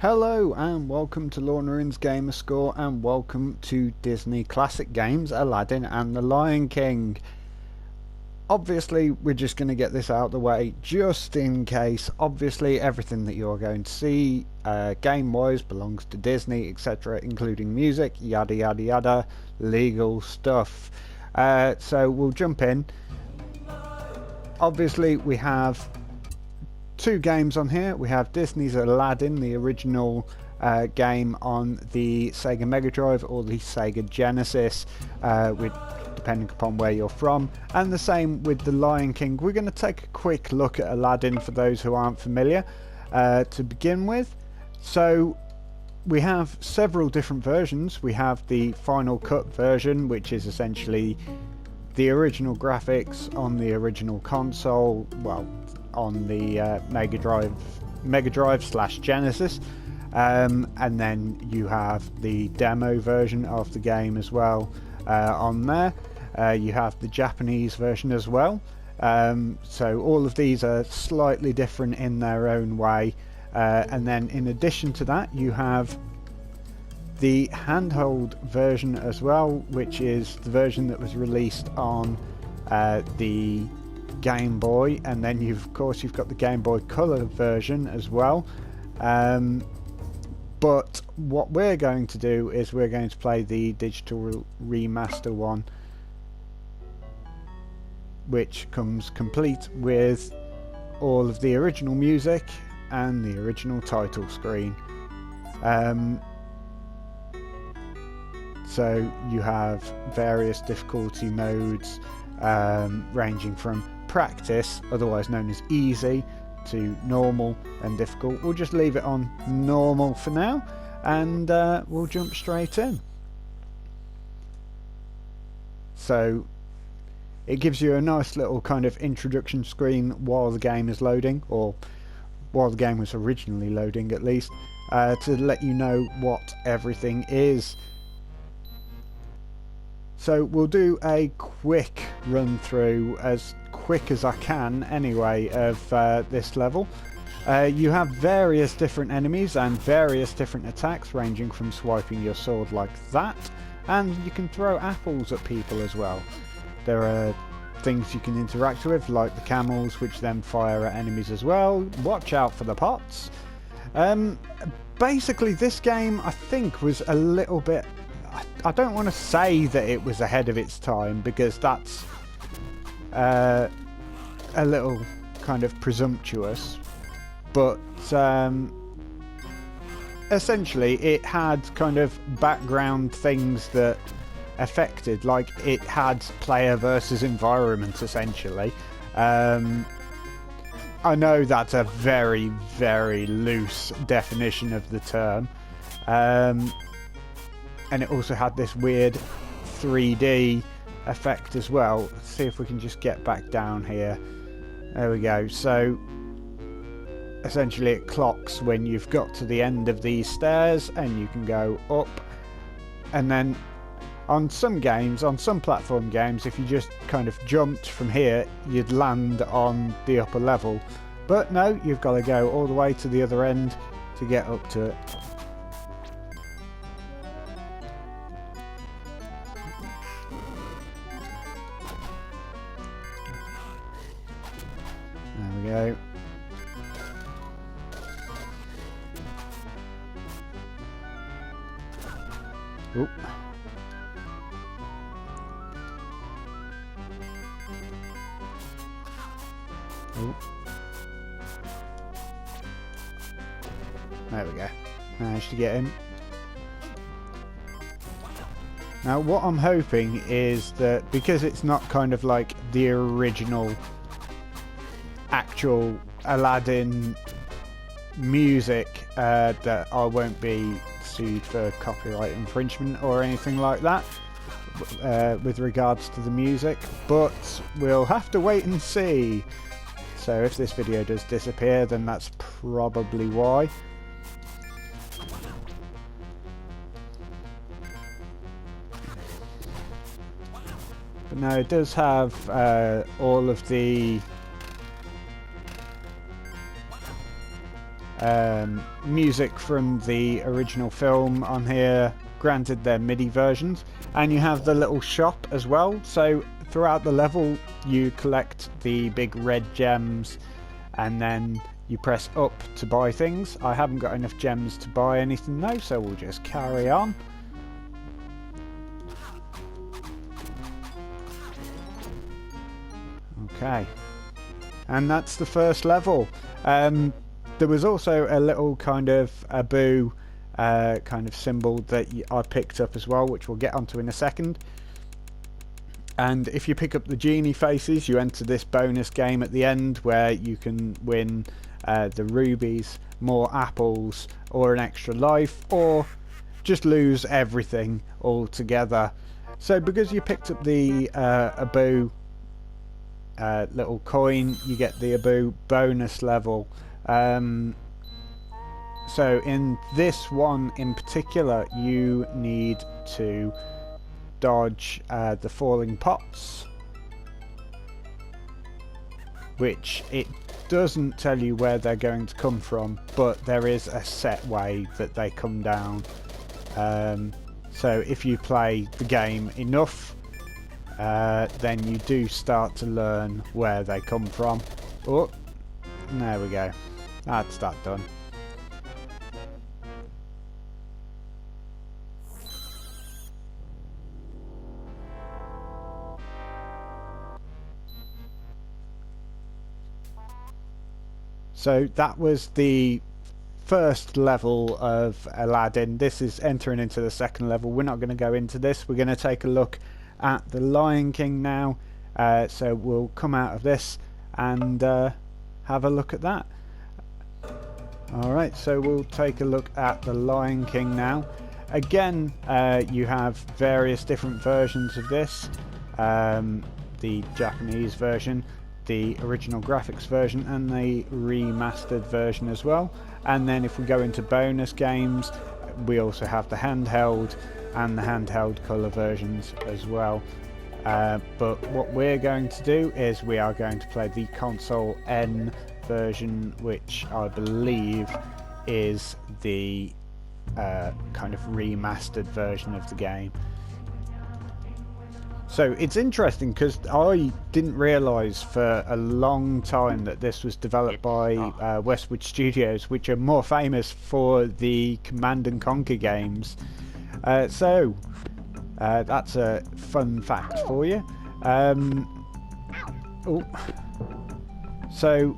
Hello and welcome to Launerin's Gamer Score and welcome to Disney Classic Games Aladdin and the Lion King. Obviously we're just going to get this out of the way just in case. Obviously everything that you're going to see game wise belongs to Disney, etc., including music, yada yada yada, legal stuff. So we'll jump in. Obviously we have two games on here. We have Disney's Aladdin, the original game on the Sega Mega Drive or the Sega Genesis, depending upon where you're from, and the same with the Lion King. We're going to take a quick look at Aladdin for those who aren't familiar to begin with. So we have several different versions. We have the Final Cut version, which is essentially the original graphics on the original console, well, on the Mega Drive / Genesis, and then you have the demo version of the game as well on there. You have the Japanese version as well, so all of these are slightly different in their own way, and then in addition to that you have the handheld version as well, which is the version that was released on the Game Boy, and then you've got the Game Boy Color version as well. But what we're going to do is we're going to play the digital remaster one, which comes complete with all of the original music and the original title screen. So you have various difficulty modes, ranging from practice, otherwise known as easy, to normal and difficult. We'll just leave it on normal for now, and we'll jump straight in. So it gives you a nice little kind of introduction screen while the game is loading, or while the game was originally loading at least, to let you know what everything is. So we'll do a quick run through, as quick as I can anyway, of this level. You have various different enemies and various different attacks, ranging from swiping your sword like that, and you can throw apples at people as well. There are things you can interact with, like the camels, which then fire at enemies as well. Watch out for the pots. Basically this game, I think, was a little bit, I don't want to say that it was ahead of its time, because that's a little kind of presumptuous, but essentially it had kind of background things that affected, like it had player versus environment essentially. I know that's a very, very loose definition of the term, and it also had this weird 3D effect as well. Let's see if we can just get back down here. There we go. So essentially it clocks when you've got to the end of these stairs, and you can go up, and then on some games, on some platform games, if you just kind of jumped from here, you'd land on the upper level. But no, you've got to go all the way to the other end to get up to it. There we go. Oop. Oop. There we go. Managed to get him. Now what I'm hoping is that, because it's not kind of like the original actual Aladdin music, that I won't be sued for copyright infringement or anything like that with regards to the music, but we'll have to wait and see. So if this video does disappear, then that's probably why. But no, it does have all of the music from the original film on here. Granted, they're MIDI versions, and you have the little shop as well. So throughout the level you collect the big red gems, and then you press up to buy things. I haven't got enough gems to buy anything though, so we'll just carry on. Okay, and that's the first level. There was also a little kind of Abu kind of symbol that I picked up as well, which we'll get onto in a second. And if you pick up the genie faces, you enter this bonus game at the end where you can win the rubies, more apples, or an extra life, or just lose everything altogether. So because you picked up the Abu little coin, you get the Abu bonus level. So in this one in particular, you need to dodge the falling pots, which it doesn't tell you where they're going to come from, but there is a set way that they come down. So if you play the game enough, then you do start to learn where they come from. Oh, there we go. That's that done. So that was the first level of Aladdin. This is entering into the second level. We're not going to go into this. We're going to take a look at the Lion King now. So we'll come out of this and have a look at that. Alright, so we'll take a look at the Lion King now. Again, you have various different versions of this. The Japanese version, the original graphics version, and the remastered version as well. And then if we go into bonus games, we also have the handheld and the handheld colour versions as well. But what we're going to do is we are going to play the console N version, which I believe is the kind of remastered version of the game. So it's interesting because I didn't realise for a long time that this was developed by Westwood Studios, which are more famous for the Command and Conquer games. So that's a fun fact for you. So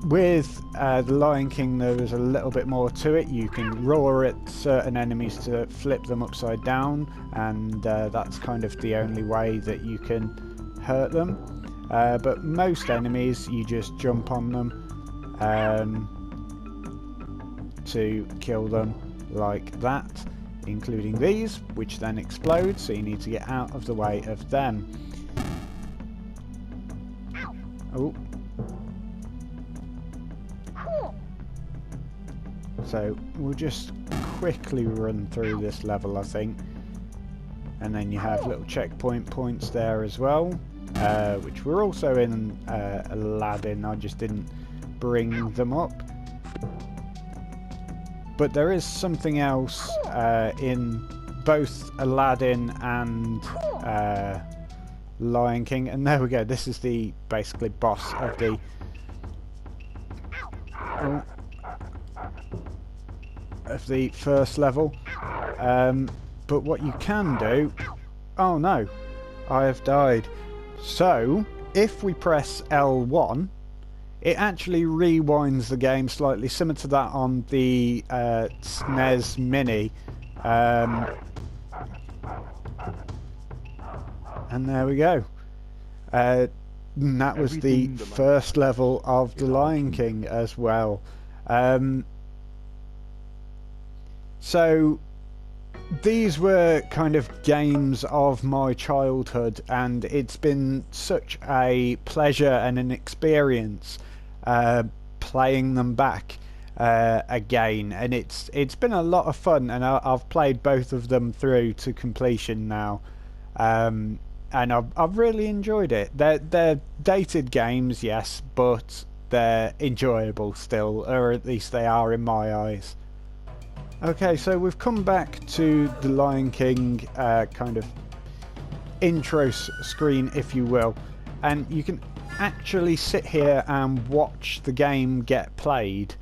with the Lion King, there was a little bit more to it. You can roar at certain enemies to flip them upside down, and that's kind of the only way that you can hurt them. But most enemies, you just jump on them to kill them like that, including these, which then explode, so you need to get out of the way of them. Oh. So we'll just quickly run through this level, I think, and then you have little checkpoint points there as well, which were also in Aladdin. I just didn't bring them up, but there is something else in both Aladdin and Lion King, and there we go. This is the basically boss of the first level. But what you can do... Oh no, I have died. So if we press L1, it actually rewinds the game slightly, similar to that on the SNES Mini. And there we go. That was the first level of the Lion King as well. So these were kind of games of my childhood, and it's been such a pleasure and an experience playing them back again, and it's been a lot of fun, and I've played both of them through to completion now, and I've really enjoyed it. They're dated games, yes, but they're enjoyable still, or at least they are in my eyes. Okay, so we've come back to the Lion King kind of intro screen, if you will, and you can actually sit here and watch the game get played.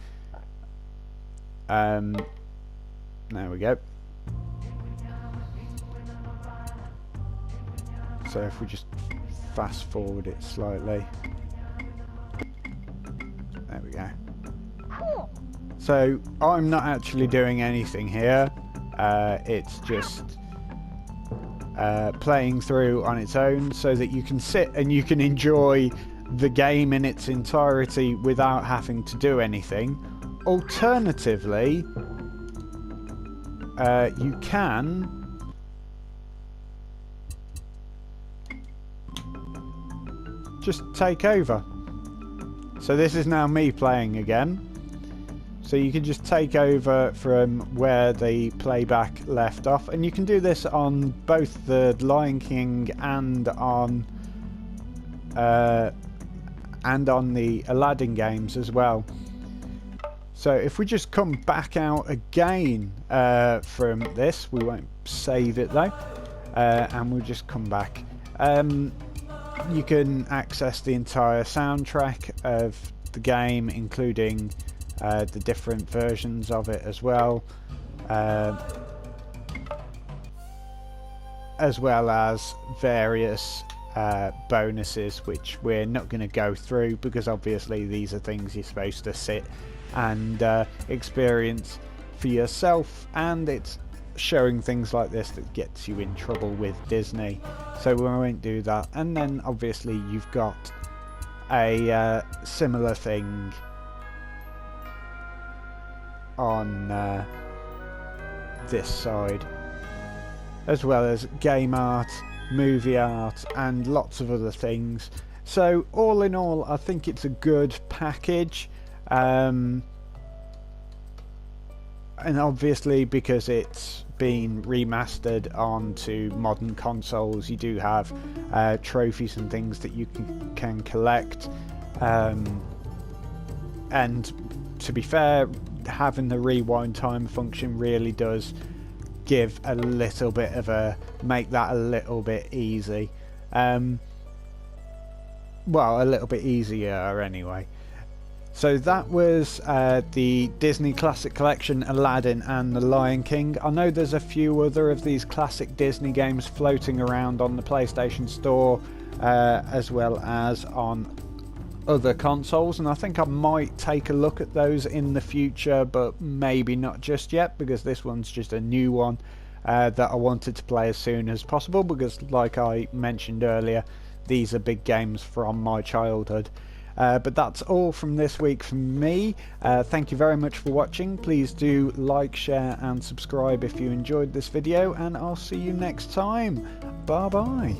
There we go. So if we just fast forward it slightly, there we go. So I'm not actually doing anything here, it's just playing through on its own so that you can sit and you can enjoy the game in its entirety without having to do anything. Alternatively, you can just take over. So this is now me playing again. So you can just take over from where the playback left off, and you can do this on both the Lion King and on the Aladdin games as well. So if we just come back out again from this, we won't save it though, and we'll just come back. You can access the entire soundtrack of the game, including the different versions of it as well, as well as various bonuses, which we're not going to go through because obviously these are things you're supposed to sit and experience for yourself, and it's showing things like this that gets you in trouble with Disney, so we won't do that. And then obviously you've got a similar thing on this side, as well as game art, movie art, and lots of other things. So all in all, I think it's a good package, and obviously because it's been remastered onto modern consoles, you do have trophies and things that you can collect, and to be fair, having the rewind time function really does give a little bit of make that a little bit easy, well, a little bit easier anyway. So that was the Disney Classic Collection, Aladdin and the Lion King. I know there's a few other of these classic Disney games floating around on the PlayStation Store, as well as on other consoles, and I think I might take a look at those in the future, but maybe not just yet, because this one's just a new one that I wanted to play as soon as possible, because like I mentioned earlier, these are big games from my childhood. But that's all from this week from me. Thank you very much for watching. Please do like, share and subscribe if you enjoyed this video, and I'll see you next time. Bye bye.